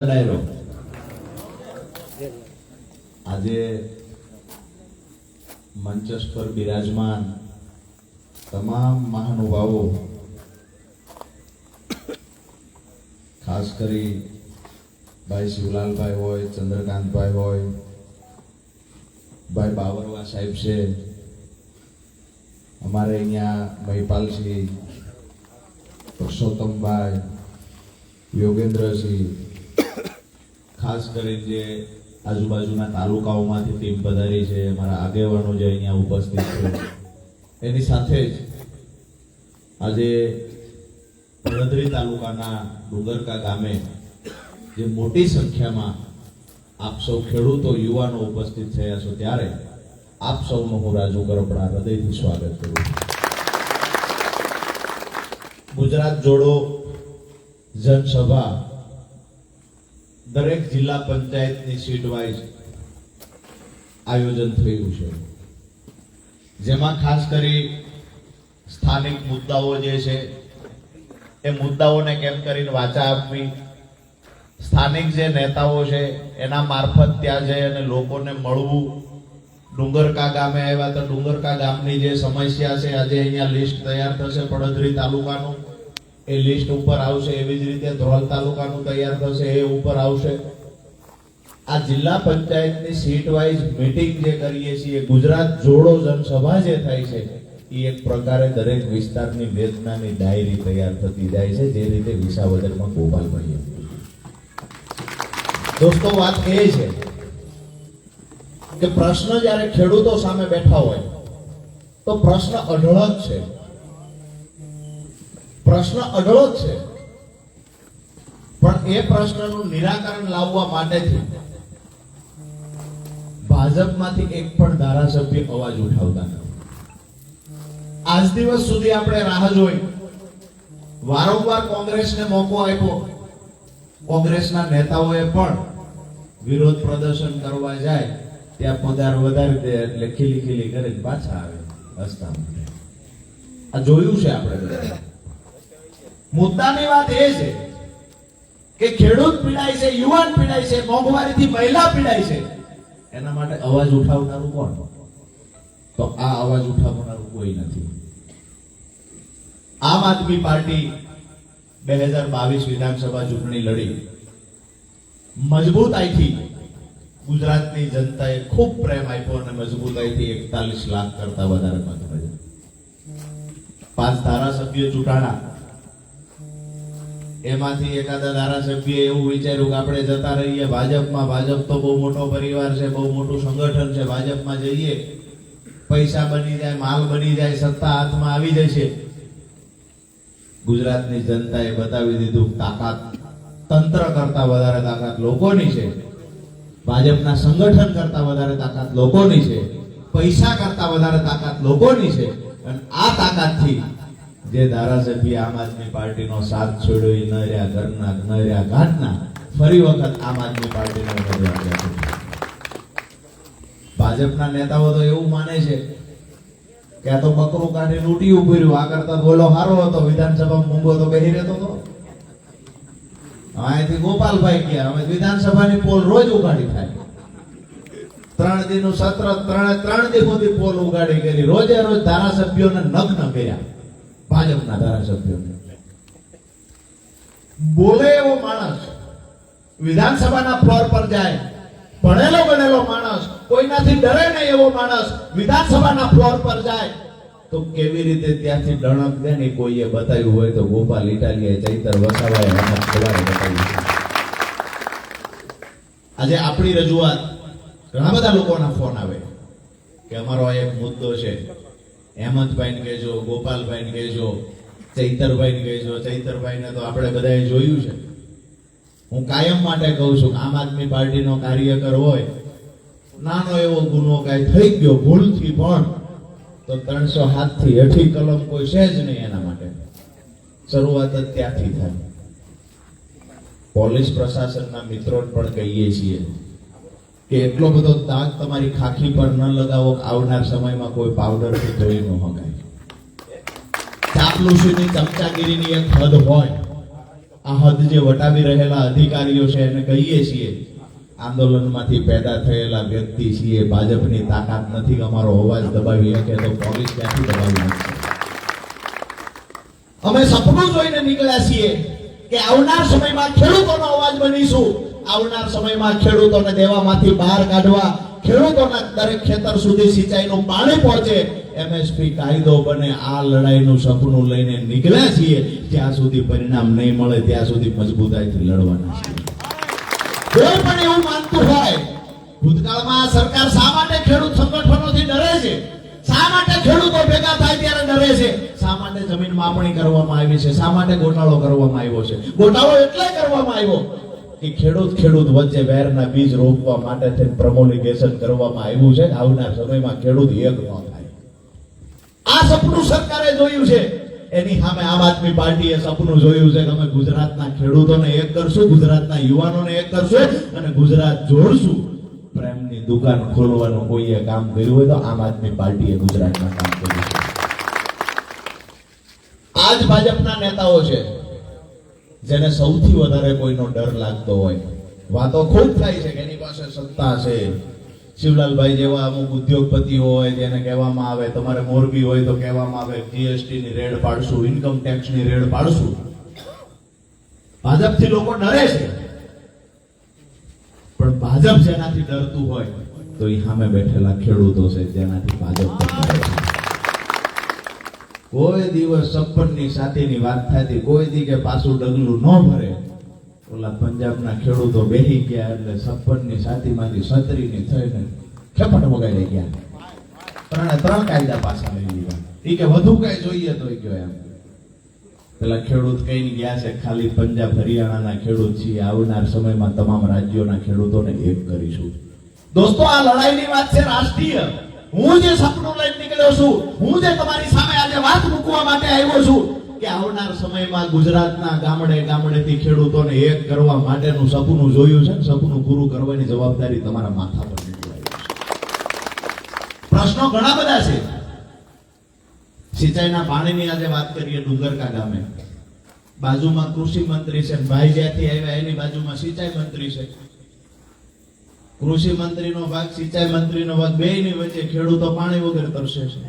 આજે મંચસ પર બિરાજમાન તમામ મહાનુભાવો, ખાસ કરી ભાઈ શિવલાલભાઈ હોય, ચંદ્રકાંતભાઈ હોય, ભાઈ બાવરવા સાહેબ છે, અમારે અહીંયા મહિપાલસિંહ, પુરુષોત્તમભાઈ, યોગેન્દ્રસિંહ, ખાસ કરીને જે આજુબાજુના તાલુકાઓમાંથી ટીમ પધારી છે, અમારા આગેવાનો જે અહીંયા ઉપસ્થિત છે, એની સાથે જ આજે પડદરી તાલુકાના ડુંગરકા ગામે જે મોટી સંખ્યામાં આપ સૌ ખેડૂતો, યુવાનો ઉપસ્થિત થયા છો, ત્યારે આપ સૌનું હું રાજુ કરપડા હૃદયથી સ્વાગત કરું છું. ગુજરાત જોડો જનસભા દરેક જિલ્લા પંચાયતની સીટ વાઇઝ આયોજન થયું છે, જેમાં ખાસ કરી સ્થાનિક મુદ્દાઓ જે છે એ મુદ્દાઓને કેમ કરીને વાચા આપવી, સ્થાનિક જે નેતાઓ છે એના મારફત ત્યાં જઈ અને લોકોને મળવું. ડુંગરકા ગામે આવ્યા તો ડુંગરકા ગામની જે સમસ્યા છે, આજે અહીંયા લિસ્ટ તૈયાર થશે પડદરી તાલુકાનું, એ લિસ્ટ ઉપર આવશે. એવી જ રીતે ધ્રોલ તાલુકાનું તૈયાર થશે, એ ઉપર આવશે. આ જિલ્લા પંચાયતની સીટ વાઇઝ મીટિંગ જે કરીએ છીએ, ગુજરાત જોડો જનસભા જે થાય છે, એ એક પ્રકારે દરેક વિસ્તારની વેદનાની ડાયરી તૈયાર થતી જાય છે, જે રીતે વિસાવદરમાં ગોપાલભાઈ. દોસ્તો, વાત એ છે કે પ્રશ્ન જ્યારે ખેડૂતો સામે બેઠા હોય તો પ્રશ્ન અઢળક છે, પ્રશ્ન અઢળક છે, પણ એ પ્રશ્નનું નિરાકરણ લાવવા માટેથી ભાજપમાંથી એક પણ ધારાસભ્ય અવાજ ઉઠાવતા નથી. આજ દિવસ સુધી આપણે રાહ જોઈ, વારંવાર કોંગ્રેસને મોકો આપ્યો, કોંગ્રેસના નેતાઓએ પણ વિરોધ પ્રદર્શન કરવા જાય ત્યાં પગાર વધારી દે એટલે ખીલી ખીલી કરે પાછા આવે હસતા માટે. આ જોયું છે આપણે. મુદ્દાની વાત એ છે કે ખેડૂત પીડાય છે, યુવાન પીડાય છે, મોંઘવારીથી મહિલા પીડાય છે, એના માટે અવાજ ઉઠાવનારું કોણ? તો આ અવાજ ઉઠાવનારું કોઈ નથી. આમ આદમી પાર્ટી 2022 વિધાનસભા ચૂંટણી લડી, મજબૂતાઈથી ગુજરાતની જનતાએ ખૂબ પ્રેમ આપ્યો અને મજબૂતાઈથી 41 લાખ કરતા વધારે મત મળ્યા. 5 ધારાસભ્યો ચૂંટાણા, એમાંથી એકાદા ધારાસભ્ય એવું વિચાર્યું કે આપણે જતા રહીએ ભાજપમાં, ભાજપ તો બહુ મોટો પરિવાર છે, બહુ મોટું સંગઠન છે, ભાજપમાં જઈએ પૈસા બની જાય, માલ બની જાય, સત્તા હાથમાં આવી જશે. ગુજરાતની જનતાએ બતાવી દીધું તાકાત તંત્ર કરતા વધારે તાકાત લોકોની છે, ભાજપના સંગઠન કરતા વધારે તાકાત લોકોની છે, પૈસા કરતા વધારે તાકાત લોકોની છે. અને આ તાકાતથી જે ધારાસભ્ય આમ આદમી પાર્ટીનો સાથ છોડ્યો, એ ન રહ્યા ઘરના, ન રહ્યા ઘાટના, ફરી વખત આમ આદમી પાર્ટીનો ઉમેદવાર છે. ભાજપના નેતાઓ તો એવું માને છે કે આ તો બકરું કાઢી લૂંટી ઉભર્યું, આ કરતા બોલો સારો હતો, વિધાનસભામાં મૂંગો તો બેહી રહેતો હતો. અહીંથી ગોપાલભાઈ ગયા, હવે વિધાનસભાની પોલ રોજ ઉગાડી થાય. 3 દિનનું સત્ર, 3 દિન સુધી પોલ ઉગાડી કરી, રોજે રોજ ધારાસભ્યોને નગ્ન કર્યા. ભાજપના ધારાસભ્યોને બોલે એવો માણસ વિધાનસભાના ફ્લોર પર જાય, ભણેલો ગણેલો માણસ, કોઈનાથી ડરે નહીં એવો માણસ વિધાનસભાના ફ્લોર પર જાય તો કેવી રીતે ત્યાંથી ડણક દે ને કોઈએ બતાવ્યું હોય તો ગોપાલ ઇટાલિયાએ, ચૈતર વસાવાએ બતાવ્યું. આજે આપણી રજૂઆત, ઘણા બધા લોકોના ફોન આવે કે અમારો એક મુદ્દો છે, હેમંતભાઈને કહેજો, ગોપાલભાઈને કહેજો, ચૈતરભાઈને કહેજો. ચૈતરભાઈને તો આપણે બધાએ જોયું છે. હું કાયમ માટે કહું છું કે આમ આદમી પાર્ટીનો કાર્યકર હોય, નાનો એવો ગુનો કાંઈ થઈ ગયો ભૂલથી પણ, તો 307 થી 8 કલમ કોઈ છે જ નહીં એના માટે. શરૂઆત જ ત્યાંથી થાય. પોલીસ પ્રશાસનના મિત્રોને પણ કહીએ છીએ કે એટલો બધો દાગ તમારી ખાખી પર ન લગાવો કે આવનાર સમયમાં કોઈ પાવડરથી ધોઈ ન હગાય. ચાપલુસીની, ચમચાગીરીની એક હદ હોય આ હદ જે વટાવી રહેલા અધિકારીઓ છે એને કહીએ છીએ આંદોલનમાંથી પેદા થયેલા વ્યક્તિ છીએ, ભાજપની તાકાત નથી અમારો અવાજ દબાવી શકે તો પોલીસ ક્યાંથી દબાવી શકશે? અમે સપનું જોઈને નીકળ્યા છીએ કે આવનાર સમયમાં ખેડૂતોનો અવાજ બનીશું, આવનાર સમયમાં ખેડૂતોને દેવામાંથી બહાર કાઢવા, ખેડૂતોના દરેક ખેતર સુધી સિંચાઈનું પાણી પહોંચે, એમએસપી કાયદો બને, આ લડાઈનું સપનું લઈને નીકળ્યા છીએ. જ્યાં સુધી પરિણામ નહીં મળે ત્યાં સુધી મજબૂતાઈથી લડવાના છીએ. કોઈ પણ એવું માનતું હોય ભૂતકાળમાં સરકાર શા માટે ખેડૂત સંગઠનોથી ડરે છે, શા માટે ખેડૂતો ભેગા થાય ત્યારે ડરે છે, શા માટે જમીન માપણી કરવામાં આવી છે, શા માટે ગોટાળો કરવામાં આવ્યો છે? ગોટાળો એટલે કરવામાં આવ્યો કે ખેડૂત વચ્ચે વેરના બીજ રોપવા માટે પ્રમોલિગેશન કરવામાં આવ્યું છે. આવનાર સમયમાં ખેડૂત એક ન થાય, આ સપનું સરકારે જોયું છે. એની સામે આમ આદમી પાર્ટીએ સપનું જોયું છે કે અમે ગુજરાતના ખેડૂતોને એક કરશું, ગુજરાતના યુવાનોને એક કરશું અને ગુજરાત જોડશું. પ્રેમની દુકાન ખોલવાનું કોઈએ કામ કર્યું હોય તો આમ આદમી પાર્ટીએ ગુજરાતમાં કામ કર્યું છે. આજ ભાજપના નેતાઓ છે જેને સૌથી વધારે કોઈનો ડર લાગતો હોય. વાતો ખૂબ થાય છે કે એની પાસે સત્તા છે. શિવલાલભાઈ જેવા અમુક ઉદ્યોગપતિઓ હોય તેને કહેવામાં આવે, તમારે મોરબી હોય તો કહેવામાં આવે જીએસટી ની રેડ પાડશું, ઇન્કમ ટેક્સ ની રેડ પાડશું. ભાજપથી લોકો ડરે છે, પણ ભાજપ જેનાથી ડરતું હોય તો એ સામે બેઠેલા ખેડૂતો છે જેનાથી ભાજપ ડરે છે. કોઈ દિવસ 56 ની સાથેની વાત થતી, કોઈ દી કે પાછું ડગલું ન ભરે. ઓલા પંજાબના ખેડૂતો બેહી ગયા એટલે 56 ની સાથીમાંથી 37 ની થઈને ખેપટ વગાડી ગયા. ત્રણ કાયદા પાછા લઈ લીધા. ઈ કે વધુ કઈ જોઈએ તો કયો એમ. પેલા ખેડૂત કઈ ગયા છે ખાલી પંજાબ હરિયાણાના ખેડૂત છીએ, આવનાર સમયમાં તમામ રાજ્યોના ખેડૂતોને એક કરીશું. દોસ્તો, આ લડાઈની વાત છે રાષ્ટ્રીય. હું જે સપનું લઈને નીકળ્યો છું, હું જે તમારી સામે આજે વાત મૂકવા માટે આવ્યો છું કે આવનાર સમયમાં ગુજરાતના ગામડે ગામડેથી ખેડૂતોને એક કરવા માટેનું સપનું જોયું છે. સપનું પૂરું કરવાની જવાબદારી તમારા માથા પર નીકળાઈ છે. પ્રશ્નો ઘણા બધા છે. સિંચાઈના પાણીની આજે વાત કરીએ. ડુંગરકા ગામે બાજુમાં કૃષિ મંત્રી છે, ભાઈ જ્યાંથી આવ્યા એની બાજુમાં સિંચાઈ મંત્રી છે. કૃષિ મંત્રીનો ભાગ, સિંચાઈ મંત્રીનો ભાગ, બેયની વચ્ચે ખેડૂતો પાણી વગર તરસે છે.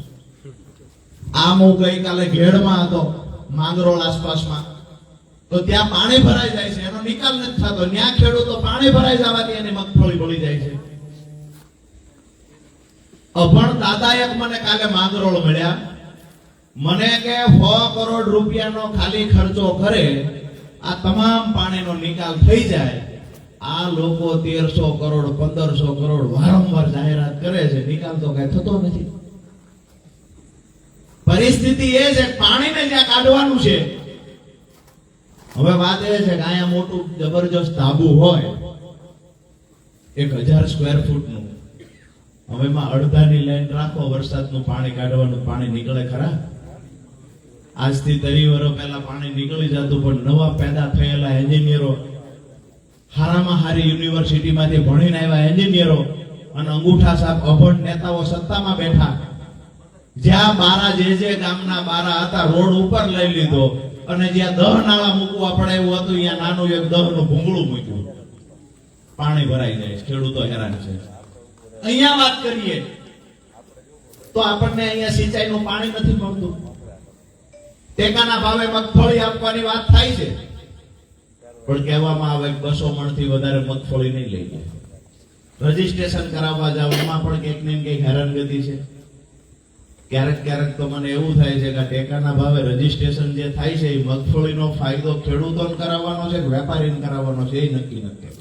આમ હું ગઈકાલે ઘેડમાં હતો, માંગરોળ આસપાસમાં, તો ત્યાં પાણી ભરાઈ જાય છે, એનો નિકાલ નથી થતો. ત્યાં ખેડૂતો પાણી ભરાઈ જવાથી એની મગફળી બળી જાય છે. અભણ દાદા એક મને કાલે માંગરોળ મળ્યા, મને કે 100 કરોડ રૂપિયાનો ખાલી ખર્ચો કરે આ તમામ પાણીનો નિકાલ થઈ જાય. આ લોકો 1300 કરોડ 1500 કરોડ વારંવાર જાહેરાત કરે છે, નિકાલ તો કઈ થતો નથી. પરિસ્થિતિ એ છે પાણીને જ્યાં કાઢવાનું છે. હવે વાત એ છે કે અહીંયા મોટું જબરજસ્ત ધાબુ હોય 1000 સ્ક્વેર ફૂટનું, હવે એમાં અડધાની લાઈન રાખો, વરસાદનું પાણી કાઢવાનું, પાણી નીકળે ખરા? આજથી 30 વર્ષ પહેલા પાણી નીકળી જતું, પણ નવા પેદા થયેલા એન્જિનિયરો, હારામાં હારી યુનિવર્સિટીમાંથી ભણીને આવ્યા એન્જિનિયરો અને અંગૂઠા સાહેબ અભણ નેતાઓ સત્તામાં બેઠા. જ્યાં બારા જે ગામના બારા હતા રોડ ઉપર લઈ લીધો અને જ્યાં 10 નાળા મૂકવા પડે એવું હતું ત્યાં નાનું એક 10 નું ભૂંગળું મૂક્યું. પાણી ભરાઈ જાય, ખેડૂતો હેરાન છે. અહીંયા વાત કરીએ તો આપણને અહીંયા સિંચાઈનું પાણી નથી મળતું. ટેકાના ભાવે મગફળી આપવાની વાત થાય છે, પણ કહેવામાં આવે 200 મણથી વધારે મગફળી નહીં લઈ જાય. રજીસ્ટ્રેશન કરાવવા જાવ એમાં પણ કંઈક ને કંઈક હેરાનગતિ છે. ક્યારેક તો મને એવું થાય છે કે ટેકાના ભાવે રજીસ્ટ્રેશન જે થાય છે એ મગફળીનો ફાયદો ખેડૂતોને કરાવવાનો છે કે વેપારીને કરાવવાનો છે એ નક્કી નથી.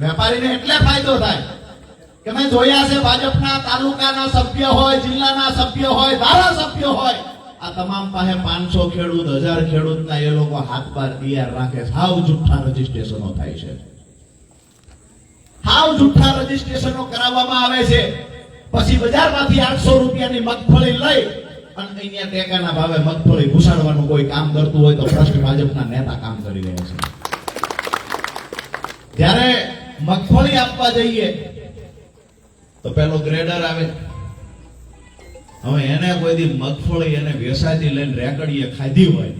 વેપારીને એટલે ફાયદો થાય કે મેં જોયા છે ભાજપના તાલુકાના સભ્ય હોય, જિલ્લાના સભ્ય હોય, ધારાસભ્ય હોય, આ તમામ પાસે 500 ખેડૂત 1000 ખેડૂતના એ લોકો હાથ બાર તૈયાર રાખે. હાવ જુઠ્ઠા રજીસ્ટ્રેશનો થાય છે, હાવ જુઠ્ઠા રજીસ્ટ્રેશનો કરાવવામાં આવે છે. પછી બજારમાંથી 800 રૂપિયાની મગફળી લઈ અને અહીંયા ટેકાના ભાવે મગફળી ઘુસાડવાનું કોઈ કામ કરતું હોય તો ભ્રષ્ટ ભાજપના નેતા કામ કરી રહ્યા છે. જ્યારે મગફળી આપવા જઈએ તો પેલો ગ્રેડર આવે. હવે એને કોઈ દી મગફળી એને વેસાતી લઈને રેકડીએ ખાધી હોય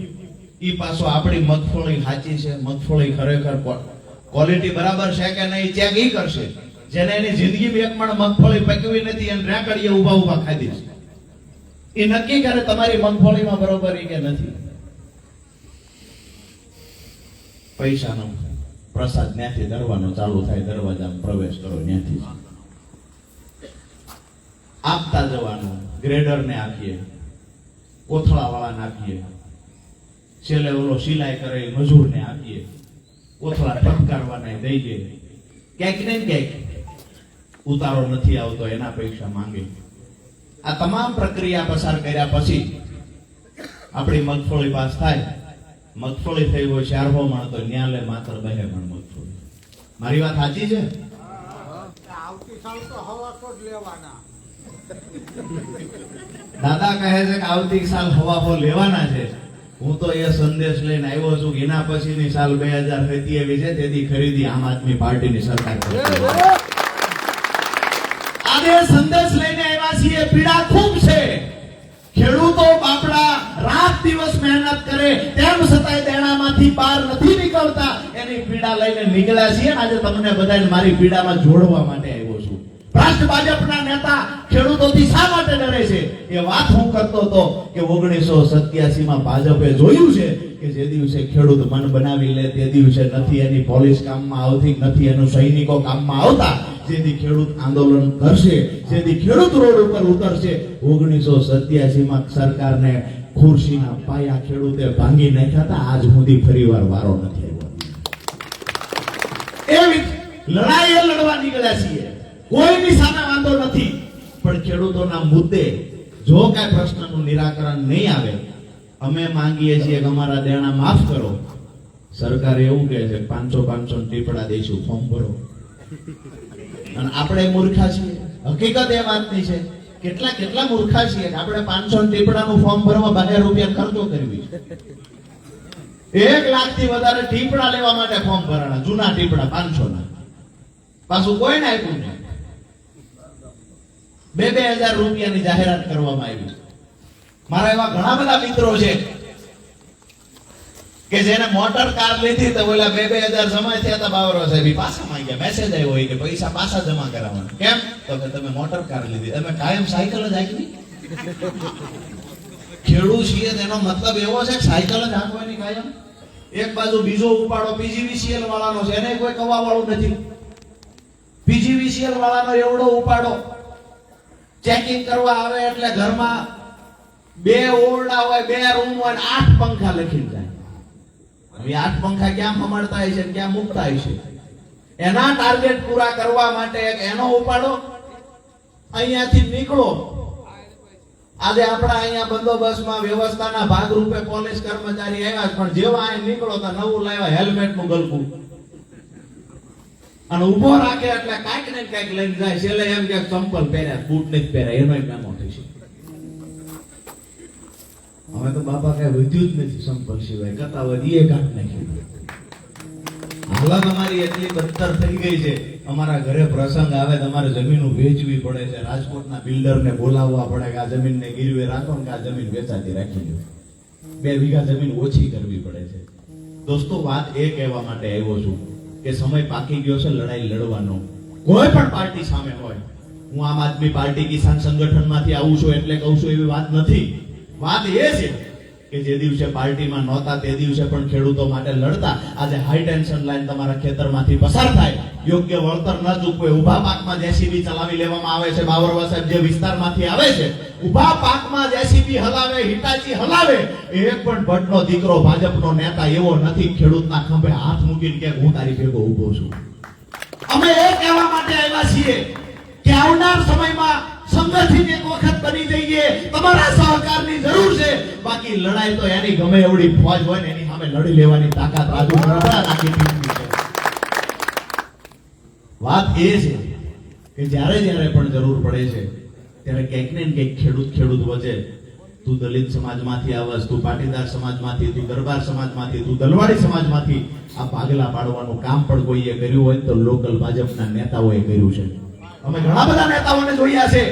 ઈ પાછો આપણી મગફળી સાચી છે, મગફળી ખરેખર ક્વોલિટી બરાબર છે કે નહીં ચેક ઈ કરશે. જેને એની જિંદગીમાં એક મણ મગફળી પકવી નથી અને રેકડીએ ઊભા ઊભા ખાધી છે, એ નક્કી કરે તમારી મગફળીમાં બરોબર કે નથી. પૈસાનો પ્રસાદ ત્યાંથી દરવાનો ચાલુ થાય, દરવાજામાં પ્રવેશ કરો ત્યાંથી આપતા જવાનું. ગ્રેડરને આપીએ, કોથળા વાળાને આપીએ, છેલ્લે ઓલો સિલાઈ કરે મજૂરને આપીએ, કોથળા ઠપકારવાના દઈએ. ક્યાંક ને ક્યાંક ઉતારો નથી આવતો એના પૈસા માંગે. આ તમામ પ્રક્રિયા પસાર કર્યા પછી આપણી મગફળી પાસ થાય. મગફળી થઈ હોય 4 મણ તો ન્યાલે માત્ર 2 મણ મગફળી. મારી વાત સાચી છે? આવતી સાલ તો હવા તો જ લેવાના. દાદા કહે છે કે આવતી સાલ હવા લેવાના છે. હું તો એ સંદેશ લઈને આવ્યો છું કે એના પછીની સાલ 2027 છે, તેથી ખરીદી આમ આદમી પાર્ટીની સરકાર કરશે. આજે સંદેશ લઈને આવ્યા છીએ. પીડા ખૂબ છે. ખેડૂતો બાપડા રાત દિવસ મહેનત કરે તેમ છતાંય દેણામાંથી બહાર નથી નીકળતા. એની પીડા લઈને નીકળ્યા છીએ. આજે તમને બધાને મારી પીડામાં જોડવા માટે આવ્યો છું. ભ્રષ્ટ ભાજપના નેતા ખેડૂતોથી શા માટે ડરે છે? એ વાત હું કરતો હતો કે 1987 માં ભાજપે જોયું છે કે જે દિવસે ખેડૂત મન બનાવી લે તે દિવસે નથી એની પોલીસ કામમાં આવતી, નથી એનું સૈનિકો કામમાં આવતા. જેથી ખેડૂત આંદોલન કરશે, જેથી ખેડૂત રોડ ઉપર ઉતરશે. 1987 માં સરકારને ખુરશીના પાયા ખેડૂતે ભાંગી નાખ્યા હતા. આજ સુધી ફરીવાર વારો નથી આવ્યો. એવી લડાઈ લડવા નીકળ્યા છીએ. કોઈની સામે વાંધો નથી, પણ ખેડૂતોના મુદ્દે જો કાંઈ પ્રશ્નનું નિરાકરણ નહીં આવે, અમે માંગીએ છીએ કે અમારા દેણા માફ કરો. સરકાર એવું કહે છે 500 ટીપડા દઈશું, ફોર્મ ભરો. અને આપણે મૂર્ખા છીએ. હકીકત એ વાતની છે. કેટલા મૂર્ખા છીએ કે આપણે 500 ટીપડાનું ફોર્મ ભરવા 1000 રૂપિયા ખર્ચો કરવી. 1 લાખ થી વધારે ટીપડા લેવા માટે ફોર્મ ભરાણા, જૂના ટીપડા 500 ના. પાછું કોઈને આપ્યું નહીં. 2,000 રૂપિયાની જાહેરાત કરવામાં આવી. મારા એવા ઘણા બધા મિત્રો છે કે જેને મોટર કાર લીધી તો ઓલા 2,000 જમા થયા હતા બાવરો સાહેબ પાછા માંગ્યા. મેસેજ આવ્યો હોય કે પૈસા પાછા જમા કરાવવાના. કેમ? તો કે તમે મોટર કાર લીધી. તમે કાયમ સાયકલ જ હાંકવી? ખેડૂત છીએ તેનો મતલબ એવો છે કે સાયકલ જ હાંકવાની કાયમ. એક બાજુ બીજો ઉપાડો PGVCL વાળાનો છે, એને કોઈ કવા વાળું નથી. PGVCL વાળાનો એવડો ઉપાડો ચેકિંગ કરવા આવે એટલે ઘરમાં 2 ઓરડા હોય, 2 રૂમ હોય, 8 પંખા લખી જાય. હવે 8 પંખા ક્યાં ફમાડતા હશે ને ક્યાં મૂકતા હશે? એના ટાર્ગેટ પૂરા કરવા માટે એનો ઉપાડો. અહીંયાથી નીકળો. આજે આપણા અહીંયા બંદોબસ્તમાં વ્યવસ્થાના ભાગરૂપે પોલીસ કર્મચારી આવ્યા, પણ જેવા અહીં નીકળો તો નવું લાવ્યા હેલ્મેટ નું ગલકું અને ઉભો રાખે એટલે કાંઈક ને કાંઈક લઈને જાય. છેલ્લે એમ કે ચંપલ પહેર્યા, બૂટ નથી પહેર્યા, એનો નામો થશે. હવે તો બાપા કઈ વધ્યું જ નથી ચંપલ સિવાય, કરતા વધીએ કાંક નાખ્યું. હાલત અમારી એટલી બદતર થઈ ગઈ છે. અમારા ઘરે પ્રસંગ આવે તમારે જમીન વેચવી પડે છે. રાજકોટના બિલ્ડરને બોલાવવા પડે કે આ જમીનને ગીરવે રાખો ને આ જમીન વેચાતી રાખી દો. 2 વીઘા જમીન ઓછી કરવી પડે છે. દોસ્તો, વાત એ કહેવા માટે આવ્યો છું કે સમય પાકી ગયો છે લડાઈ લડવાનો. કોઈ પણ પાર્ટી સામે હોય. હું આમ આદમી પાર્ટી કિસાન સંગઠનમાંથી આવું છું એટલે કહું છું એવી વાત નથી. વાત એ છે કે જે દિવસે પાર્ટીમાં નહોતા તે દિવસે પણ ખેડૂતો માટે લડતા. આજે હાઈ ટેન્શન લાઈન તમારા ખેતરમાંથી પસાર થાય, યોગ્ય વળતર ન ચૂકવે, ઉભા પાકમાં જેસીબી ચલાવી લેવામાં આવે છે. બાવરવા સાહેબ જે વિસ્તારમાંથી આવે છે, ઉભા પાકમાં જેસીબી હલાવે, હિટાચી હલાવે. એક પણ ભટ્ટનો દીકરો ભાજપનો નેતા એવો નથી ખેડૂતના ખંભે હાથ મૂકીને કે હું તારી ભેગો ઊભો છું. અમે એ કહેવા માટે આવ્યા છીએ કે આવનાર સમયમાં સંગઠિત એક વખત બની જઈએ. તમારા સહકારની જરૂર છે. બાકી લડાઈ તો એની ગમે એવડી ફોજ હોય ને એની સામે લડી લેવાની તાકાત રાજુ નરડા નાખી દીધી છે. વાત એ છે કે જ્યારે પણ જરૂર પડે છે ત્યારે ક્યાંક ને ક્યાંક ખેડૂત વચ્ચે તું દલિત સમાજમાંથી આવસ, તું પાટીદાર સમાજમાંથી, તું દરબાર સમાજમાંથી, તું દલવાડી સમાજમાંથી આ ભાગલા પાડવાનું કામ પણ કોઈએ કર્યું હોય તો લોકલ ભાજપના નેતાઓએ કર્યું છે. અમે ઘણા બધા નેતાઓને જોયા છે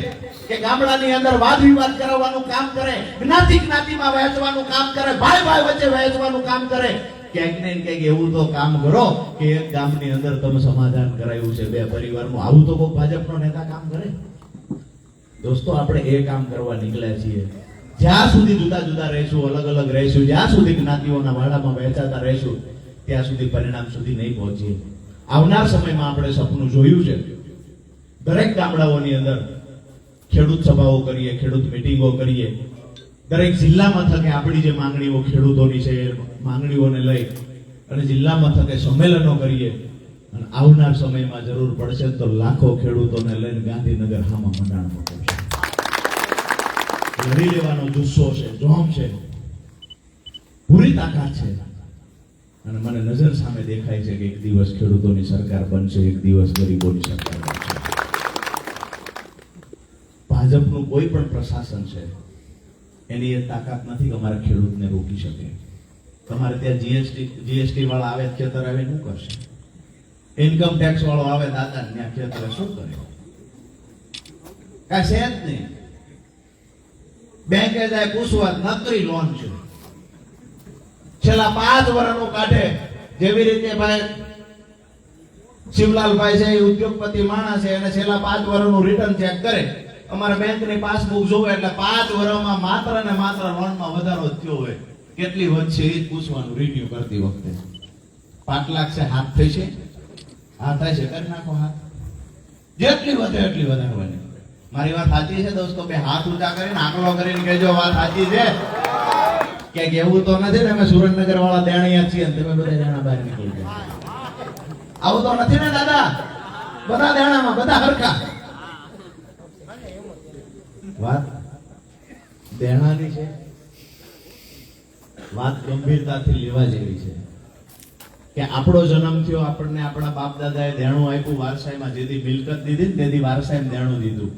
કે ગામડાની અંદર વાદ વિવાદ કરાવવાનું કામ કરે, જ્ઞાતિ જ્ઞાતિમાં વહેંચવાનું કામ કરે, ભાઈ ભાઈ વચ્ચે વહેંચવાનું કામ કરે. ક્યાંક ને ક્યાંક એવું તો કામ કરો કે એક ગામની અંદર તમે સમાધાન કરાયું છે બે પરિવારનું. આવું તો કોઈ ભાજપનો નેતા કામ કરે? દોસ્તો, આપણે એ કામ કરવા નીકળ્યા છીએ. જ્યાં સુધી જુદા જુદા રહીશું, અલગ અલગ રહીશું, જ્યાં સુધી જ્ઞાતિઓના વાડામાં વહેંચાતા રહીશું, ત્યાં સુધી પરિણામ સુધી નહીં પહોંચીએ. આવનાર સમયમાં આપણે સપનું જોયું છે, દરેક ગામડાઓની અંદર ખેડૂત સભાઓ કરીએ, ખેડૂત મિટિંગો કરીએ. દરેક જિલ્લા મથકે આપણી જે માંગણીઓ ખેડૂતોની છે એ માંગણીઓને લઈ અને જિલ્લા મથકે સંમેલનો કરીએ. અને આવનાર સમયમાં જરૂર પડશે તો લાખો ખેડૂતોને લઈને ગાંધીનગર હામાં મંડાણ પકડશે. લડી લેવાનો જુસ્સો છે, જોમ છે, પૂરી તાકાત છે. અને મને નજર સામે દેખાય છે કે એક દિવસ ખેડૂતોની સરકાર બનશે, એક દિવસ ગરીબોની સરકાર બનશે. ભાજપનું કોઈ પણ પ્રશાસન છે એની એ તાકાત નથી કે અમારા ખેડૂતને રોકી શકે. તમારે ત્યાં જીએસટી વાળા આવે ખેતર આવે શું કરશે? ઇન્કમ ટેક્સ વાળો આવે દાદા ત્યાં ખેતર શું કરે? કાંઈ છે જ નહીં. બેંકે જાય પૂછવા નકરી લોન છે. છેલ્લા 5 વર્ષનું કાઢે. જેવી રીતે ભાઈ શિવલાલભાઈ છે એ ઉદ્યોગપતિ માણસ છે અને છેલ્લા 5 વર્ષનું રિટર્ન ચેક કરે. અમારા બેંકની પાસબુક જોવે એટલે 5 વર્ષમાં માત્ર ને માત્ર લોનમાં વધારો થયો હોય. કેટલી વધશે એ જ પૂછવાનું રિન્યુ કરતી વખતે. 5 લાખ છે, હાથ થઈ છે, હાથ થાય છે, કરી નાખો હાથ. જેટલી વધે એટલી વધારવાની. મારી વાત સાચી છે દોસ્તો? બે હાથ ઊંચા કરીને આંકડો કરીને કહેજો વાત સાચી છે. ક્યાંક એવું તો નથી ને અમે સુરેન્દ્રનગર વાળા દેણિયા છીએ તમે બધા દેણા બહાર નીકળી જાય. આવું તો નથી ને દાદા? બધા દેણામાં બધા હરખા. વાત દેણાની છે, વાત ગંભીરતાથી લેવા જેવી છે. કે આપણો જન્મ થયો, આપણને આપણા બાપ દાદાએ દેણું આપ્યું વારસાઈમાં. જેથી મિલકત દીધી ને તેથી વારસાઈમાં દેણું દીધું.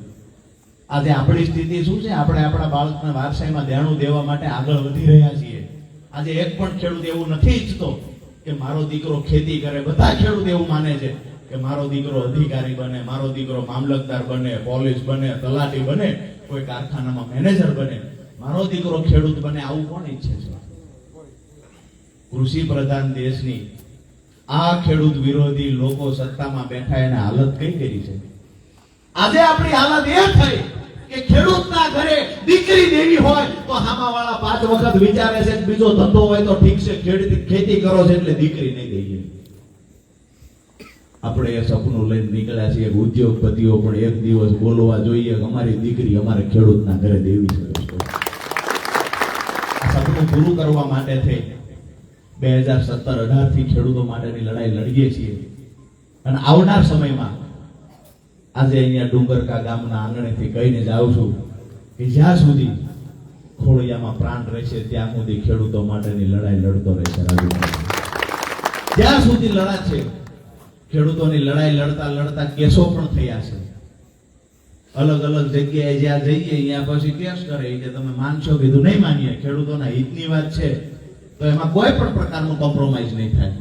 આજે આપણી સ્થિતિ શું છે? આપણે આપણા બાળકને વારસાઈમાં દેણું દેવા માટે આગળ વધી રહ્યા છીએ. આજે એક પણ ખેડૂત એવું નથી ઈચ્છતો કે મારો દીકરો ખેતી કરે. બધા ખેડૂત એવું માને છે કે મારો દીકરો અધિકારી બને, મારો દીકરો મામલતદાર બને, પોલીસ બને, તલાટી બને, કોઈ કારખાનામાં મેનેજર બને, મારો દીકરો ખેડૂત બને. આવું કોણ ઈચ્છે છે? કૃષિ પ્રધાન દેશની આ ખેડૂત વિરોધી લોકો સત્તામાં બેઠા એને હાલત કઈ કરી છે? આજે આપણી હાલત એ થઈ કે ખેડૂતના ઘરે દીકરી દેવી હોય તો હામાવાળા 5 વખત વિચારે છે. બીજો ધંધો હોય તો ઠીક છે, ખેતી કરો છે એટલે દીકરી નહીં દઈએ. આપણે એ સપનું લઈને નીકળ્યા છીએ. ઉદ્યોગપતિઓ પણ એક દિવસ બોલવા જોઈએ કે અમારી દીકરી અમારે ખેડૂતના ઘરે દેવી છે. સપનું પૂરું કરવા માટે થઈ 2017-18 થી ખેડૂતો માટેની લડાઈ લડીએ છીએ. અને આવનાર સમયમાં આજે અહીંયા ડુંગરકા ગામના આંગણેથી કહીને જાઉં છું કે જ્યાં સુધી ખોડિયામાં પ્રાણ રહેશે ત્યાં સુધી ખેડૂતો માટેની લડાઈ લડતો રહેશે. જ્યાં સુધી લડાશે. ખેડૂતોની લડાઈ લડતા લડતા કેસો પણ થયા છે. અલગ અલગ જગ્યાએ જ્યાં જઈએ ત્યાં પછી કેસ કરે કે તમે માનશો? કીધું નહીં માનીએ. ખેડૂતોના હિતની વાત છે તો એમાં કોઈ પણ પ્રકારનું કોમ્પ્રોમાઇઝ નહીં થાય.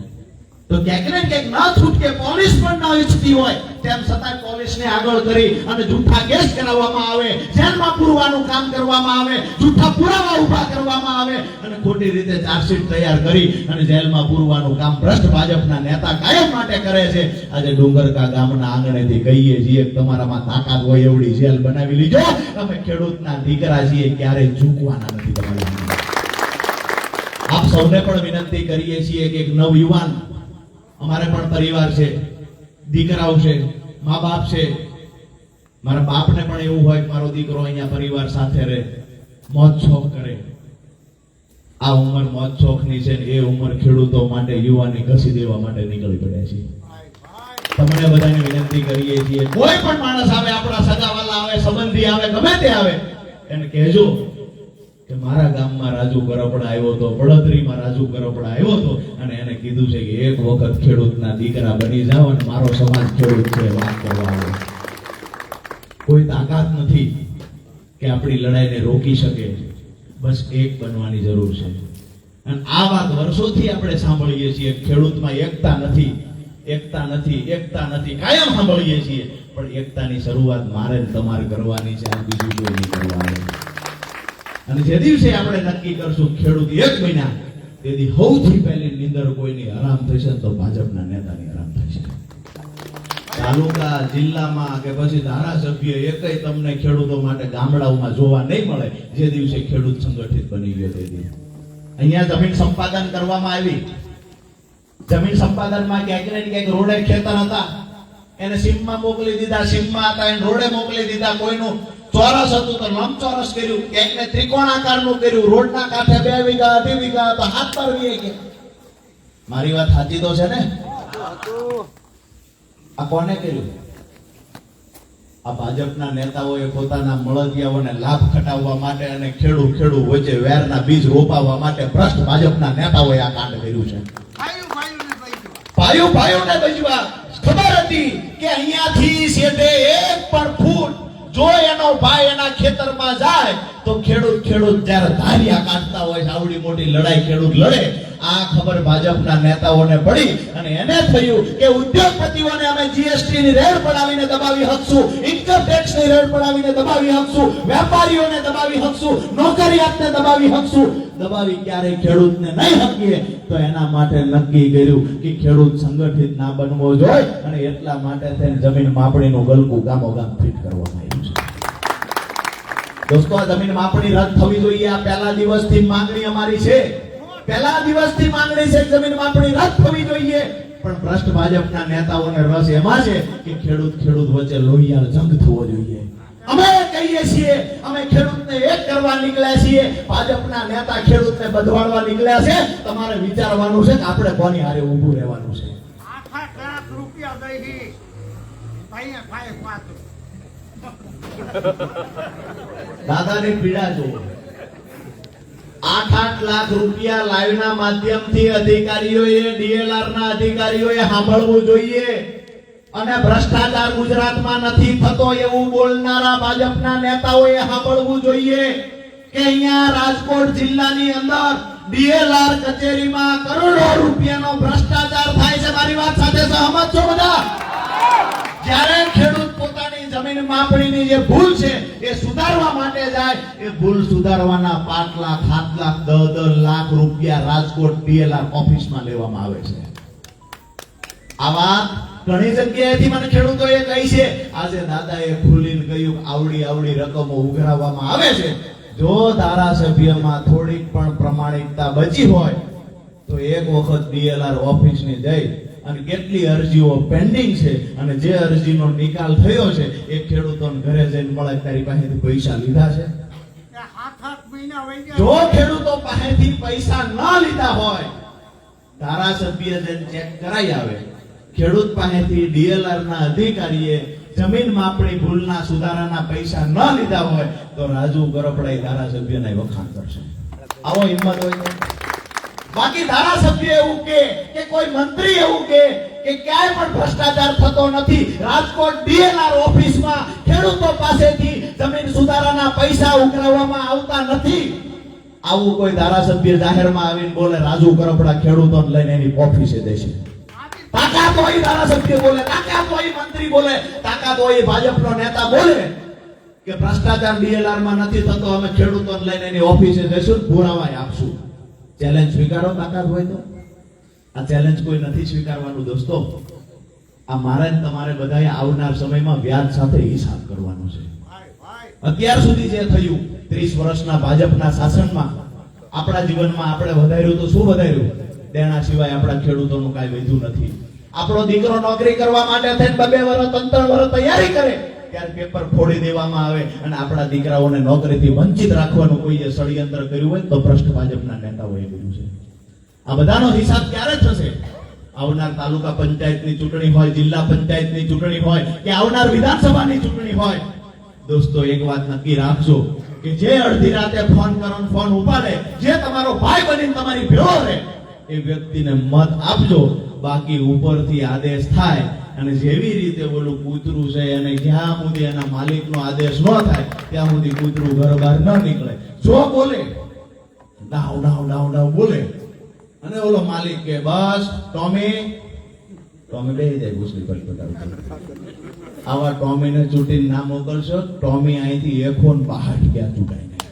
તો ક્યાંક ને ક્યાંક ના છૂટકે પોલીસ પણ ના ઈચ્છતી હોય તેમ છતાં પોલીસને આગળ કરી અને જૂઠા કેસ કરાવવામાં આવે, જેલમાં પૂરવાનું કામ કરવામાં આવે, જૂઠા પુરાવા ઉભા કરવામાં આવે અને ખોટી રીતે ચાર્જશીટ તૈયાર કરી અને જેલમાં પૂરવાનું કામ ભ્રષ્ટ ભાજપના નેતા કાયમ માટે કરે છે. આજે ડુંગરકા ગામના આંગણેથી કહીએ છીએ તમારામાં તાકાત હોય એવડી જેલ બનાવી લીજો. અમે ખેડૂતના દીકરા છીએ, ક્યારેય ઝૂકવાના નથી તમારી. આપ સૌને પણ વિનંતી કરીએ છીએ કે એક નવયુવાન, અમારે પણ પરિવાર છે, દીકરાઓ છે, મા બાપ છે. મારા બાપને પણ એવું હોય કે મારો દીકરો અહીંયા પરિવાર સાથે રહે, મોજ શોખ કરે. આ ઉંમર મોજ શોખની છે ને એ ઉંમર ખેડૂતો માટે, યુવાની ઘસી દેવા માટે નીકળી પડ્યા છે. તમને બધાને વિનંતી કરીએ છીએ, કોઈ પણ માણસ આવે, આપણા સગાવાલા આવે, સંબંધી આવે, ગમે તે આવે, એને કહેજો કે મારા ગામમાં રાજુ કરપડા આવ્યો હતો, બળદરીમાં રાજુ કરપડા આવ્યો હતો અને એને કીધું છે કે એક વખત ખેડૂતના દીકરા બની જાઓ અને મારો સમાજ ખેડૂત છે વાત કરવા આવો. કોઈ તાકાત નથી કે આપણી લડાઈને રોકી શકે. બસ એક બનવાની જરૂર છે. અને આ વાત વર્ષોથી આપણે સાંભળીએ છીએ. ખેડૂતમાં એકતા નથી. એકતા નથી કાયમ સાંભળીએ છીએ, પણ એકતાની શરૂઆત મારે ને તમારે કરવાની છે, આ બીજું કોઈ નહીં કરવાનું. અને જે દિવસે આપણે નક્કી કરશું ખેડૂત એક મહિના, તેથી સૌથી પહેલી નીંદર કોઈની હરામ થશે તો ભાજપના નેતાની હરામ થશે. તાલુકા જિલ્લામાં કે પછી ધારાસભ્ય એકય તમને ખેડૂતો માટે ગામડાઓમાં જોવા નહીં મળે જે દિવસે ખેડૂત સંગઠિત બની ગયો તે દિવસે. અહીંયા જમીન સંપાદન કરવામાં આવી, જમીન સંપાદનમાં ક્યાંક ને ક્યાંક રોડે ખેતર હતા એને સીમમાં મોકલી દીધા, સીમમાં હતા એને રોડે મોકલી દીધા. કોઈનું ચોરસ હતું તો લંબચોરસ કર્યું, ક્યાંક ને ત્રિકોણાકારનું કર્યું, રોડના કાંઠે 2 વીઘા 2.5 વીઘા તો હાથ પર વીએ કે. મારી વાત સાચી તો છે ને? આ કોને કર્યું? આ ભાજપના નેતાઓએ પોતાના મળતિયાઓને લાભ ખટાવવા માટે અને ખેડૂ વચ્ચે વેરના બીજ રોપાવવા માટે ભ્રષ્ટ ભાજપના નેતાઓએ આ કાંડ કર્યું છે. ભાઈઓને બચવા ખબર હતી કે અહીંયાથી સીધે 1 પણ ફૂટ જો એનો ભાઈ એના ખેતરમાં જાય તો ખેડૂત જ્યારે ધારિયા કાઢતા હોય છે, આવડી મોટી લડાઈ ખેડૂત લડે, આ ખબર ભાજપના નેતાઓને પડી અને એને થયું કે ઉદ્યોગપતિઓને અમે જીએસટી ની રેડ પડાવીને દબાવી હકશું, ઇન્કમ ટેક્સ ની રેડ પડાવીને દબાવી હકશું, વેપારીઓને દબાવી હકશું, નોકરિયાતને દબાવી હકશું. દબાવી ક્યારે ખેડૂતને નહીં હકીએ તો એના માટે નક્કી કર્યું કે ખેડૂત સંગઠિત ના બનવો જોઈએ અને એટલા માટે થઈને જમીન માપણીનું ગલકું ગામો ગામ ફિટ કરવામાં આવ્યું છે. દોસ્તો, આ જમીન માપણી રદ થવી જોઈએ. આ પહેલા દિવસથી માંગણી અમારી છે, પહેલા દિવસથી માંગણી છે જમીન માપણી રદ થવી જોઈએ. પણ ભ્રષ્ટ ભાજપના નેતાઓને રસ એમાં છે કે ખેડૂત વચ્ચે લોહિયાળ જંગ થવો જોઈએ. અમે કહીએ છીએ અમે ખેડૂતને એક કરવા નીકળ્યા છીએ, ભાજપના નેતા ખેડૂતને બધવાડવા નીકળ્યા છે. તમારે વિચારવાનું છે કે આપણે કોની હારે ઊભું રહેવાનું છે. 8 લાખ રૂપિયા દઈ અહીંયા થાય પાછું. દાદાની પીડા જો 8 લાખ રૂપિયા લાઈવના માધ્યમથી અધિકારીઓએ, ડીએલઆર ના અધિકારીઓએ સાંભળવું જોઈએ. અને ભ્રષ્ટાચાર ગુજરાતમાં નથી થતો એવું બોલનારા ભાજપના નેતાઓએ સાંભળવું જોઈએ કે અહીંયા રાજકોટ જિલ્લાની અંદર ડીએલઆર કચેરીમાં કરોડો રૂપિયાનો ભ્રષ્ટાચાર થાય છે. મારી વાત સાથે સહમત છો બધા? જ્યારે ખેડૂત પોતાની જમીન માપણીની જે ભૂલ છે એ સુધારવા માટે જાય, એ ભૂલ સુધારવાના 5 લાખ 7 લાખ 10 લાખ રૂપિયા રાજકોટ ડીએલઆર ઓફિસમાં લેવામાં આવે છે. આ વાત ઘણી જગ્યાએથી મને ખેડૂતોએ કહી છે. આજે દાદાએ ખુલીને કહ્યું આવડી રકમો ઉઘરાવવામાં આવે છે. જો ધારાસભ્યમાં થોડીક પણ પ્રમાણિકતા બચી હોય તો એક વખત ડીએલઆર ઓફિસની જઈ અને કેટલી અરજીઓ પેન્ડિંગ છે અને જે અરજીનો નિકાલ થયો છે એ ખેડૂતોને ઘરે જઈને મળે તારી પાસેથી પૈસા લીધા છે. 7 મહિના વહી ગયા. જો ખેડૂતો પાસેથી પૈસા ન લીધા હોય, ધારાસભ્ય જઈને ચેક કરાઈ આવે, ખેડૂત પાસેથી ડીએલઆર ના અધિકારીએ જમીન માપણી ભૂલના સુધારાના પૈસા ન લીધા હોય તો રાજુ ગરપડાઈ ધારાસભ્યના વખાણ કરશે. આવો હિંમત હોય તો. બાકી ધારાસભ્ય એવું કે કોઈ મંત્રી એવું કે ક્યાંય પણ ભ્રષ્ટાચાર થતો નથી. રાજકોટ ડીએલઆર ઓફિસમાં ખેડૂતો પાસેથી જમીન સુધારાના પૈસા ઉઘરાવવામાં આવતા નથી. આવું કોઈ ધારાસભ્ય જાહેરમાં આવીને બોલે રાજુ ગરપડા ખેડૂતોને લઈને એની ઓફિસે દેશે. તાકાત હોય ધારાસભ્ય બોલે, તાકાત હોય મંત્રી બોલે, તાકાત હોય ભાજપનો નેતા બોલે કે ભ્રષ્ટાચાર ડીએલઆર માં નથી થતો, અમે ખેડૂતોને લઈને એની ઓફિસે જઈશું, પુરાવા આપશું. ચેલેન્જ સ્વીકારો તાકાત હોય તો. આ ચેલેન્જ કોઈ નથી સ્વીકારવાનું દોસ્તો. આ મારે તમારે બધાએ આવનાર સમયમાં વ્યાજ સાથે હિસાબ કરવાનો છે. અત્યાર સુધી જે થયું 30 વર્ષના ભાજપના શાસનમાં આપણા જીવનમાં આપણે વધાર્યું તો શું વધાર્યું? દેણા સિવાય આપણા ખેડૂતોનું કાંઈ વધ્યું નથી. આપણો દીકરો નોકરી કરવા માટે થઈને 2 વર્ષ 3 વર્ષ તૈયારી કરે ત્યારે પેપર ફોડી દેવામાં આવે અને આપણા દીકરાઓને નોકરીથી વંચિત રાખવાનું કોઈએ ષડયંત્ર કર્યું હોય તો ભ્રષ્ટ ભાજપના નેતાઓએ કર્યું છે. આ બધાનો હિસાબ ક્યારે થશે? આવનાર તાલુકા પંચાયતની ચૂંટણી હોય, જિલ્લા પંચાયતની ચૂંટણી હોય કે આવનાર વિધાનસભાની ચૂંટણી હોય. દોસ્તો, એક વાત નક્કી રાખજો કે જે અડધી રાતે ફોન કરો, ફોન ઉપાડે, જે તમારો ભાઈ બનીને તમારી ભેળો રહે, એ વ્યક્તિને મત આપજો. બાકી ઉપરથી આદેશ થાય અને જેવી રીતે ઓલું કૂતરું છે અને જ્યાં સુધી એના માલિકનો આદેશ ન થાય ત્યાં સુધી કૂતરું ઘર બહાર ન નીકળે. જો બોલે ડાવ બોલે અને ઓલો માલિક કે બસ ટોમી ટોમી બેહી જાય ભૂસડી પર આવા ટોમીને ચૂંટીને ના મોકલશો, ટોમી અહીંથી એફોન બહાર ક્યાં ચૂંટાય નહીં.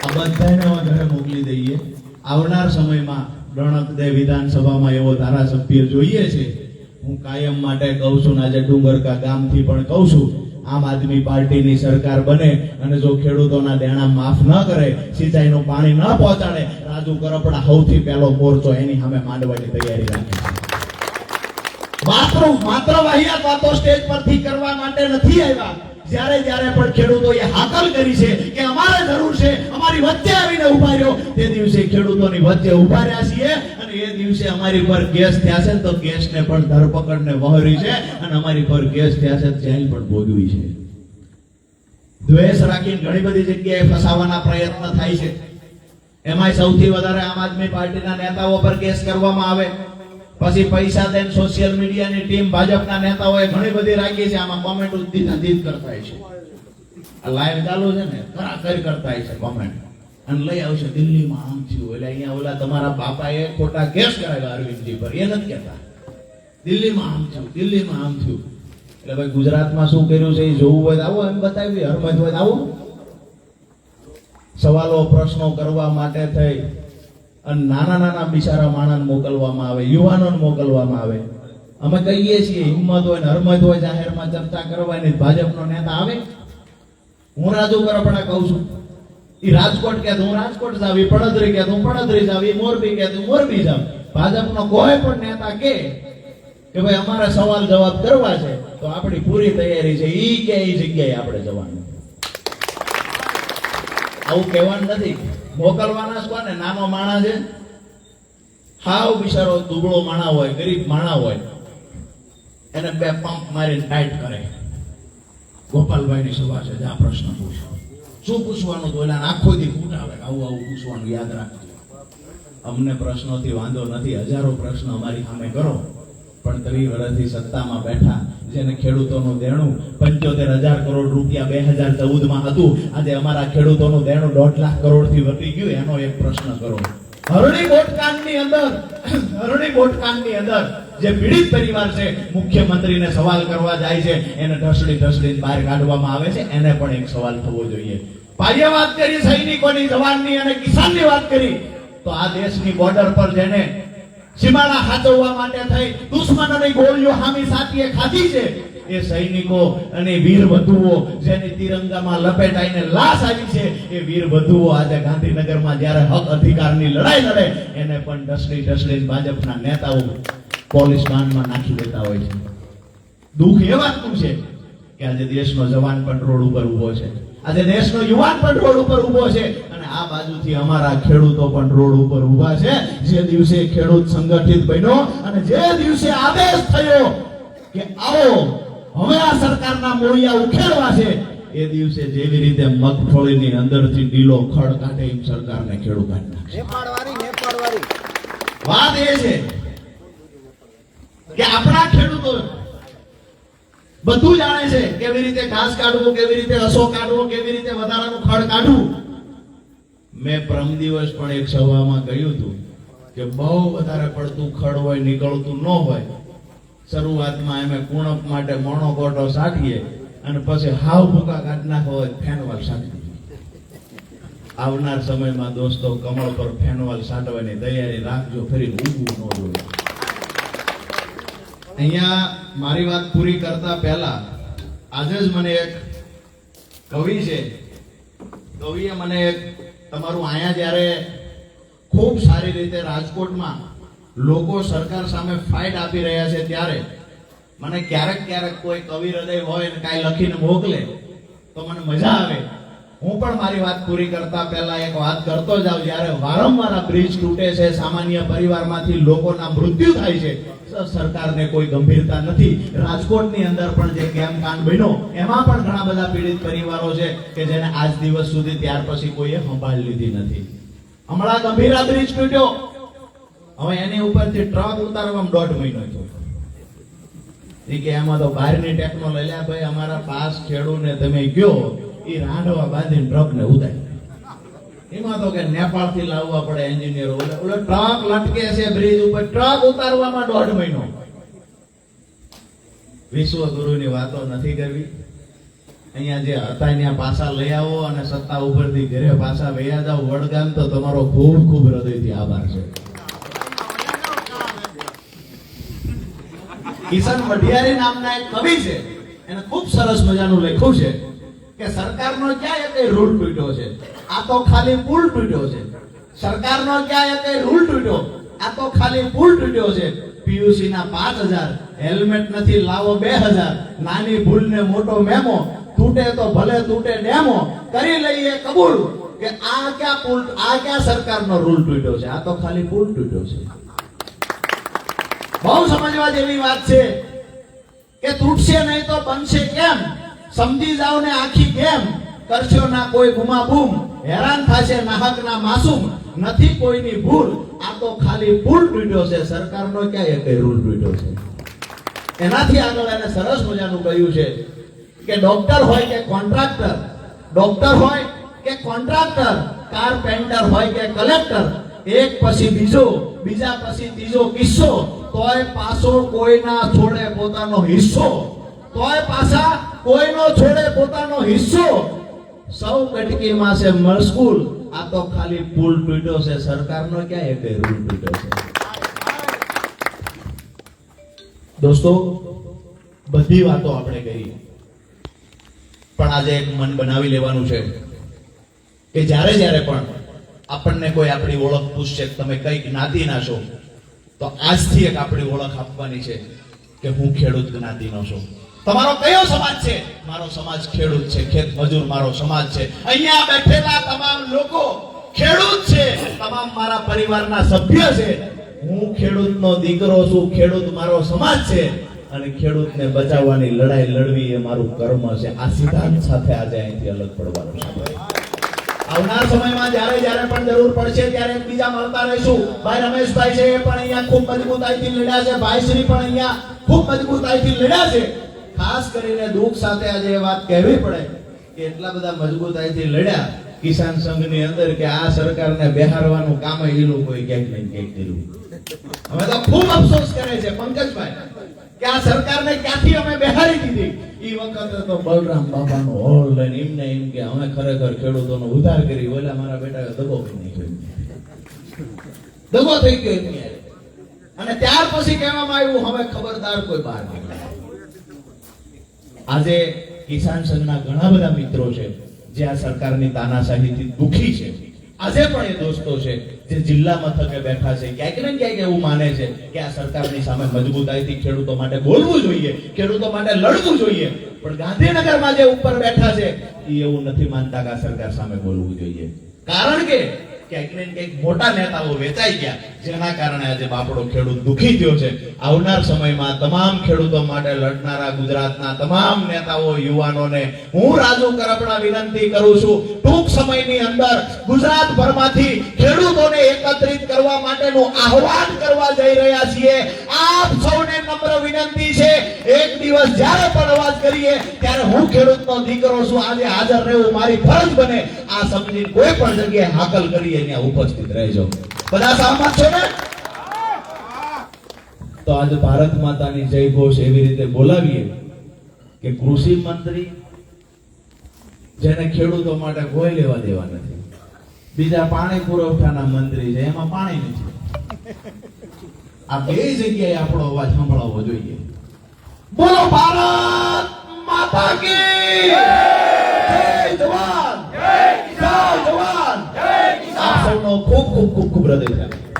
આ બધાને હવે ઘરે મોકલી દઈએ. આવનાર સમયમાં રણકદે વિધાનસભામાં એવો ધારાસભ્ય જોઈએ છે. હું કાયમ માટે કહું છું, આજે ડુંગરકા ગામથી પણ કહું છું, આમ આદમી પાર્ટીની સરકાર બને અને જો ખેડૂતોના દેણા માફ ન કરે, સિંચાઈનું પાણી ન પહોંચાડે, રાજુ કરપડા સૌથી પહેલો મોરચો એની સામે માંડવાની તૈયારી રાખે છે. માત્ર વાહિયાત વાતો સ્ટેજ પરથી કરવા માટે નથી આવ્યા. જ્યારે પણ ખેડૂતોએ હાકલ કરી છે કે અમારે જરૂર છે, અમારી વચ્ચે આવીને ઉભા રહ્યો, તે દિવસે ખેડૂતોની વચ્ચે ઉભા રહ્યા છીએ. અને એ દિવસે અમારી પર કેસ થયા છે તો કેસને પણ ધરપકડને વહોરી છે અને અમારી પર કેસ થયા છે જેલ પણ ભોગવી છે. દ્વેષ રાખીને ઘણી બધી જગ્યાએ ફસાવાના પ્રયત્ન થાય છે. એમાંય સૌથી વધારે આમ આદમી પાર્ટીના નેતાઓ પર કેસ કરવામાં આવે. પછી પૈસા દઈને સોશિયલ મીડિયાની ટીમ ભાજપના નેતાઓએ ઘણી બધી રાખી છે. આમાં કોમેન્ટ ઉદ્દીત કરતા છે. આ લાઈવ ચાલુ છે ને, ખરાખર કરતા છે કોમેન્ટ અને લઈ આવશે દિલ્હીમાં આમ થયું, એટલે અહીંયા ઓલા તમારા બાપાએ ખોટા કેસ કરાવ્યા અરવિંદજી પર, એ નથી કહેતા દિલ્હીમાં આમ થયું, દિલ્હીમાં આમ થયું. એટલે ભાઈ ગુજરાતમાં શું કર્યું છે એ જોવું હોય તો આવો, એમ બતાવી હરમત હોય આવો. સવાલો પ્રશ્નો કરવા માટે થઈ અને નાના બિચારા માણસ મોકલવામાં આવે, યુવાનોને મોકલવામાં આવે. અમે કહીએ છીએ હિંમત હોય ને હરમત હોય જાહેરમાં ચર્ચા કરવાની, ભાજપનો નેતા આવે. હું રાજુ કરપડા કહું છું, ઈ રાજકોટ કે હું રાજકોટ જાવી, પડદરી કે હું પડદરી જાવી, મોરબી કે હું મોરબી જાવ. ભાજપનો કોઈ પણ નેતા કે ભાઈ અમારે સવાલ જવાબ કરવા છે તો આપણી પૂરી તૈયારી છે, ઈ કે ઈ જગ્યાએ આપણે જવાનું. આવું કહેવાનું નથી. મોકલવાના કોને? નાનો માણસ છે, હાવ બિચારો દુબળો માણા હોય, ગરીબ માણા હોય, એને બે પંપ મારીને ટાઈટ કરે. ગોપાલભાઈની સભા છે, આ પ્રશ્ન પૂછો. શું પૂછવાનું? તો એના આખો દી ફૂટ આવે, આવું પૂછવાનું યાદ રાખજો. અમને પ્રશ્નોથી વાંધો નથી, હજારો પ્રશ્ન અમારી સામે કરો, પણ 30 વર્ષથી સત્તામાં બેઠા જેને ખેડૂતોનું દેણું 75,000 કરોડ રૂપિયા 2014માં હતું, આજે અમારા ખેડૂતોનું દેણું 1.5 લાખ કરોડથી વધી ગયું, એનો એક પ્રશ્ન કરો. હરણી બોટકાંડની અંદર જે પીડિત પરિવાર છે, મુખ્યમંત્રીને સવાલ કરવા જાય છે, એને ઢસડી બહાર કાઢવામાં આવે છે, એને પણ એક સવાલ થવો જોઈએ. પાયે વાત કરી સૈનિકોની, જવાનની અને કિસાનની વાત કરી, તો આ દેશની બોર્ડર પર જેને સીમાડા હાચવવા માટે થઈ દુશ્મનોની ગોળીઓ હામી સાથીએ ખાધી છે, એ સૈનિકો અને વીર વધુઓ જેની તિરંગામાં લપેટાઈને લાશ આવી છે, એ વીર વધુઓ આજે ગાંધીનગરમાં જ્યારે હક અધિકારની લડાઈ લડે, એને પણ ઢસડી ભાજપના નેતાઓ પોલીસ બાનમાં નાખી દેતા હોય છે. દુઃખ એ વાતનું છે કે આજે દેશનો જવાન પણ રોડ ઉપર ઉભો છે, આજે દેશનો યુવાન પણ રોડ ઉપર ઉભો છે, અને આ બાજુથી અમારા ખેડૂતો પણ રોડ ઉપર ઉભા છે. જે દિવસે ખેડૂત સંગઠિત બન્યો અને જે દિવસે આદેશ થયો કે આવો હવે આ સરકારના મૂળિયા ઉખેડવા છે, એ દિવસે જેવી રીતે મગફળીની અંદરથી ડીલો ખડ કાઢે એમ સરકારને ખેડૂત કાઢી નાખશે. વાત એ છે કે આપણા ખેડૂતો બધું જાણે છે, કેવી રીતે ઘાસ કાઢવું, કેવી રીતે રસો કાઢવો, કેવી રીતે વધારાનું ખડ કાઢવું. મેં પરમ દિવસ પણ એક સભામાં કહ્યું હતું કે બહુ વધારે પડતું ખડ હોય, નીકળતું ન હોય, શરૂઆતમાં અમે કુણપ માટે મોણો કોટો સાટીએ અને પછી હાવ ભૂકા કાઢ નાખો હોય ફેનવાલ સાટી. આવનાર સમયમાં દોસ્તો કમળ પર ફેનવાલ સાટવાની તૈયારી રાખજો, ફરી ઊભું ન જોઈએ. અહીંયા મારી વાત પૂરી કરતા પહેલા આજે જ મને એક કવિ છે, કવિએ મને એક તમારું અહીંયા જ્યારે ખૂબ સારી રીતે રાજકોટમાં લોકો સરકાર સામે ફાઇટ આપી રહ્યા છે, ત્યારે મને ક્યારેક કોઈ કવિ હૃદય હોય ને કાંઈ લખીને મોકલે તો મને મજા આવે. હું પણ મારી વાત પૂરી કરતા પહેલા એક વાત કરતો જાઉં. જ્યારે વારંવાર આ બ્રિજ તૂટે છે, સામાન્ય પરિવારમાંથી લોકોના મૃત્યુ થાય છે, સરકારને કોઈ ગંભીરતા નથી. રાજકોટની અંદર પણ જે કેમ્પકાંડ બન્યો એમાં પણ ઘણા બધા પીડિત પરિવારો છે કે જેને આજ દિવસ સુધી ત્યાર પછી કોઈએ સંભાળ લીધી નથી. હમણાં ગંભીરા બ્રિજ તૂટ્યો, હવે એની ઉપરથી ટ્રક ઉતારવામાં 1.5 મહિનો થયો. કે એમાં તો બહારની ટેકનોલોજી લ્યા ભાઈ, અમારા પાસ ખેડૂને તમે ગયો એ રાંડવા બાંધીને ટ્રક ને ઉતારી. એમાં તો કે નેપાળ થી લાવવા પડે એન્જિનિયરો. ઓલો ટ્રક લટકે છે બ્રિજ ઉપર, ટ્રક ઉતારવામાં 1.5 મહિનો. વિશ્વગુરુની વાતો નથી કરવી. અહીંયા જે હતા ત્યાં પાછા લઈ આવો અને સત્તા ઉપરથી ઘરે પાછા વૈયા જાઓ. વડગામ તો તમારો ખૂબ ખૂબ હૃદયથી આભાર છે. કિશન મઢિયારી નામના એક કવિ છે, એને ખૂબ સરસ મજાનું લખ્યું છે કે સરકારનો ક્યાં એક રૂલ તૂટ્યો છે, આ તો ખાલી પુલ તૂટ્યો છે. સરકારનો ક્યાં એક રૂલ તૂટ્યો, આ તો ખાલી પુલ તૂટ્યો છે. પીયુસી ના 5000, હેલ્મેટ નથી લાવો 2000, નાની ભૂલ ને મોટો મેમો, તૂટે તો ભલે તૂટે ડેમો, કરી લઈએ કબૂલ કે આ ક્યાં સરકારનો રૂલ તૂટ્યો છે, આ તો ખાલી પુલ તૂટ્યો છે. બહુ સમજવા જેવી વાત છે કે તૂટશે નહીં તો બનશે કેમ, સમજી જાવ ને આખી કેમ, કરશો ના કોઈ ગુમાબૂમ, હેરાન થશે નાહક ના માસૂમ, નથી કોઈની ભૂલ, આ તો ખાલી પુલ તૂટ્યો છે. સરકારનો ક્યાં એક રૂલ તૂટ્યો છે. એનાથી આગળ એને સરસ મજાનું કહ્યું છે કે ડોક્ટર હોય કે કોન્ટ્રાક્ટર, ડોક્ટર હોય કે કોન્ટ્રાક્ટર, કારપેન્ટર હોય કે કલેક્ટર, એક પછી બીજો, બીજા પછી ત્રીજો કિસ્સો, તોય પાછો કોઈના છોડે પોતાનો હિસ્સો, તોય પાછા કોઈનો છોડે પોતાનો હિસ્સો, સૌ કટકીમાં છે મશગુલ, આ તો ખાલી પુલ તૂટ્યો છે. સરકારનો ક્યાં એક રૂલ તૂટ્યો છે. દોસ્તો, બધી વાતો આપણે કરી, પણ આજે એક મન બનાવી લેવાનું છે કે જ્યારે જ્યારે પણ આપણને કોઈ આપણી ઓળખ પૂછશે તમે કઈ જ્ઞાતિના છો, તો આજથી એક આપણી ઓળખ આપવાની છે કે હું ખેડૂત જ્ઞાતિનો છું. તમારો કયો સમાજ છે? મારો સમાજ ખેડૂત છે, ખેત મજૂર મારો સમાજ છે. અહીંયા બેઠેલા તમામ લોકો ખેડૂત છે, તમામ મારા પરિવારના સભ્ય છે. હું ખેડૂતનો દીકરો છું, ખેડૂત મારો સમાજ છે અને ખેડૂતને બચાવવાની લડાઈ લડવી એ મારું કર્મ છે. આ સિદ્ધાંત સાથે આજે અહીંથી અલગ પડવાનું છે. આવનાર સમયમાં જ્યારે જ્યારે પણ જરૂર પડશે ત્યારે એકબીજા મળતા રહીશું. ભાઈ રમેશભાઈ છે એ પણ અહીંયા ખૂબ મજબૂતાઈથી લડ્યા છે, ભાઈ શ્રી પણ અહીંયા ખૂબ મજબૂતાઈથી લડ્યા છે. ખાસ કરીને દુઃખ સાથે આજે એ વાત કહેવી પડે કે એટલા બધા મજબૂતાઈથી લડ્યા કિસાન સંઘની અંદર કે આ સરકારને બેહારવાનું કામ એ લોકોએ ક્યાંક ને ક્યાંક કર્યું. અમે તો ખૂબ અફસોસ કરે છે પંકજભાઈ કે આ સરકારને ક્યાંથી અમે બેહારી દીધી. ઈ વખતે તો બલરામ બાપાનો હોલ લઈને એમને એમ કે અમે ખરેખર ખેડૂતોનો ઉદ્ધાર કરી. ઓલા મારા બેટા દગો થઈ ગયો, દગો થઈ ગયો એમની હારે. અને ત્યાર પછી કહેવામાં આવ્યું હવે ખબરદાર કોઈ બહાર નહીં. આજે કિસાન સંઘના ઘણા બધા મિત્રો છે જે આ સરકારની તાનાશાહીથી દુખી છે. આજે પણ એ દોસ્તો છે જે જિલ્લા મથકે બેઠા છે, ક્યાંક ને ક્યાંક એવું માને છે કે આ સરકારની સામે મજબૂતાઈથી ખેડૂતો માટે બોલવું જોઈએ, ખેડૂતો માટે લડવું જોઈએ. પણ ગાંધીનગરમાં જે ઉપર બેઠા છે એ એવું નથી માનતા કે આ સરકાર સામે બોલવું જોઈએ. કારણ કે ક્યાંક ને ક્યાંક મોટા નેતાઓ વેચાઈ ગયા, જેના કારણે આજે બાપડો ખેડૂત દુખી થયો છે. આવનાર સમયમાં તમામ ખેડૂતો માટે લડનારા ગુજરાતના તમામ નેતાઓ, યુવાનોને હું રાજુ કરપડા વિનંતી કરું છું, ટૂંક સમયની અંદર ગુજરાતભરમાંથી ખેડૂતોને એકત્રિત કરવા માટેનું આહવાન કરવા જઈ રહ્યા છીએ. આપ સૌને નમ્ર વિનંતી છે, એક દિવસ જ્યારે પણ અવાજ કરીએ ત્યારે હું ખેડૂતનો દીકરો છું, આજે હાજર રહેવું મારી ફરજ બને. આ સમજી કોઈ પણ જગ્યાએ હાકલ કરીએ ત્યાં ઉપસ્થિત રહેજો. બધા સહમત છો ને? તો આજે ભારત માતાની જય ઘોષ એવી રીતે બોલાવીએ કે કૃષિ મંત્રી જેને ખેડૂતો માટે કોઈ લેવા દેવા નથી, બીજા પાણી પુરવઠાના મંત્રી છે એમાં પાણી નથી. આ બે જગ્યાએ આપણો અવાજ સંભળાવવો જોઈએ. બોલો ભારત માતા કી જય! જવાન જય કિસાન! જવાન જય કિસાન! આપ સૌનો ખૂબ ખૂબ ખૂબ ખૂબ હૃદયથી